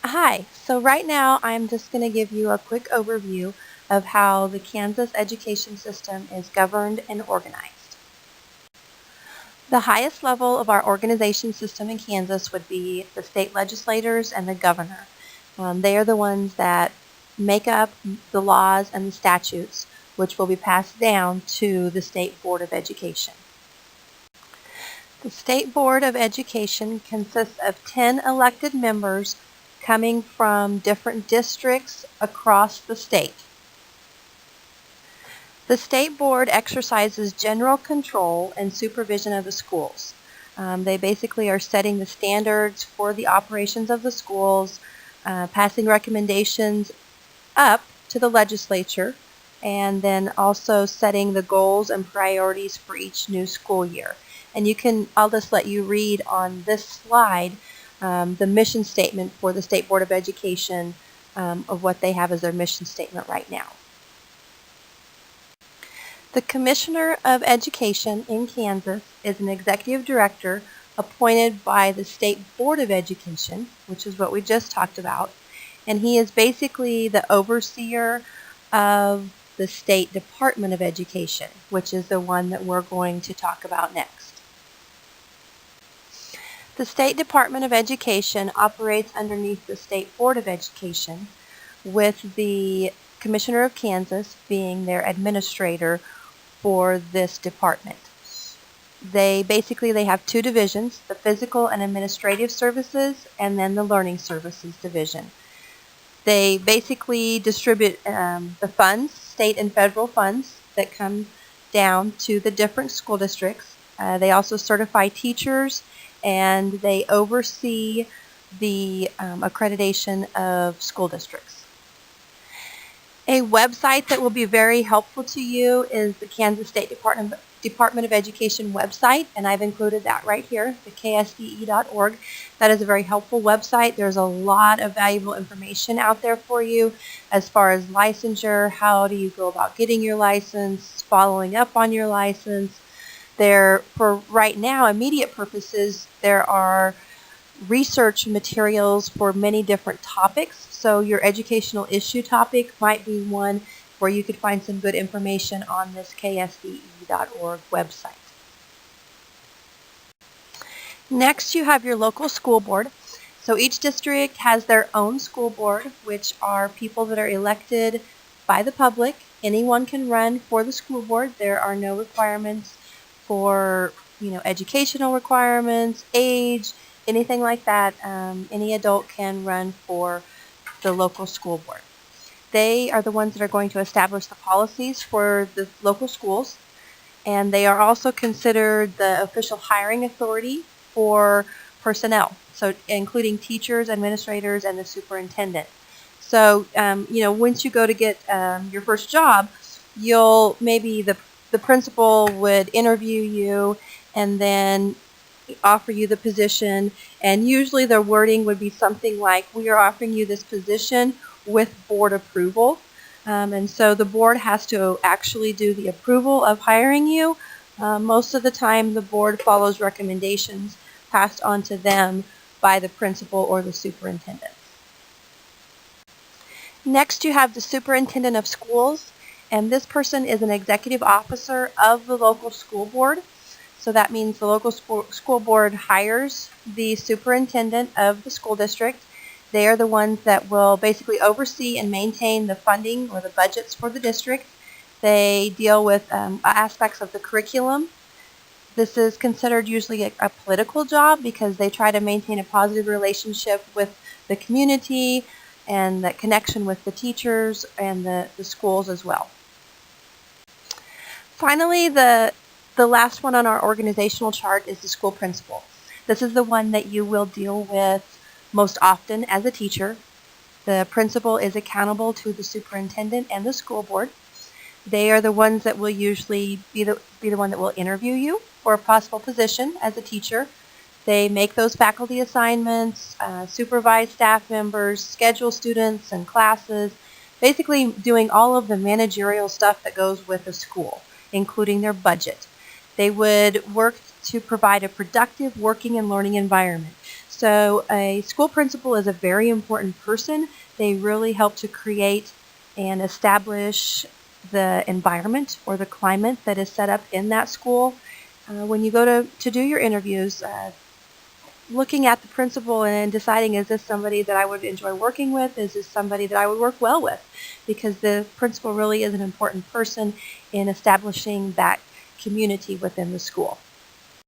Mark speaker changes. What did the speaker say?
Speaker 1: Hi, so right now I'm just going to give you a quick overview of how the Kansas education system is governed and organized. The highest level of our organization system in Kansas would be the state legislators and the governor. They are the ones that make up the laws and the statutes, which will be passed down to the State Board of Education. The State Board of Education consists of 10 elected members coming from different districts across the state. The State Board exercises general control and supervision of the schools. They basically are setting the standards for the operations of the schools, passing recommendations up to the legislature, and then also setting the goals and priorities for each new school year. And I'll just let you read on this slide the mission statement for the State Board of Education of what they have as their mission statement right now. The Commissioner of Education in Kansas is an executive director appointed by the State Board of Education, which is what we just talked about, and he is basically the overseer of the State Department of Education, which is the one that we're going to talk about next. The State Department of Education operates underneath the State Board of Education, with the Commissioner of Kansas being their administrator for this department. They have two divisions, the Physical and Administrative Services and then the Learning Services Division. They basically distribute the funds, state and federal funds, that come down to the different school districts. They also certify teachers, and they oversee the accreditation of school districts. A website that will be very helpful to you is the Kansas State Department of Education website, and I've included that right here, the ksde.org. That is a very helpful website. There's a lot of valuable information out there for you as far as licensure, how do you go about getting your license, following up on your license. There, for right now, immediate purposes, there are research materials for many different topics. So your educational issue topic might be one where you could find some good information on this ksde.org website. Next, you have your local school board. So each district has their own school board, which are people that are elected by the public. Anyone can run for the school board. There are no requirements for, educational requirements, age, anything like that. Any adult can run for the local school board. They are the ones that are going to establish the policies for the local schools, and they are also considered the official hiring authority for personnel, so including teachers, administrators, and the superintendent. So, once you go to get your first job, maybe the principal would interview you and then offer you the position, and usually their wording would be something like, we are offering you this position with board approval. And so the board has to actually do the approval of hiring you. Most of the time the board follows recommendations passed on to them by the principal or the superintendent. Next, you have the superintendent of schools, and this person is an executive officer of the local school board. So that means the local school board hires the superintendent of the school district. They are the ones that will basically oversee and maintain the funding or the budgets for the district. They deal with aspects of the curriculum. This is considered usually a political job because they try to maintain a positive relationship with the community and that connection with the teachers and the schools as well. Finally, the last one on our organizational chart is the school principal. This is the one that you will deal with most often as a teacher. The principal is accountable to the superintendent and the school board. They are the ones that will usually be the one that will interview you for a possible position as a teacher. They make those faculty assignments, supervise staff members, schedule students and classes, basically doing all of the managerial stuff that goes with a school, including their budget. They would work to provide a productive working and learning environment. So a school principal is a very important person. They really help to create and establish the environment or the climate that is set up in that school. When you go to do your interviews, looking at the principal and deciding, is this somebody that I would enjoy working with? Is this somebody that I would work well with? Because the principal really is an important person in establishing that community within the school.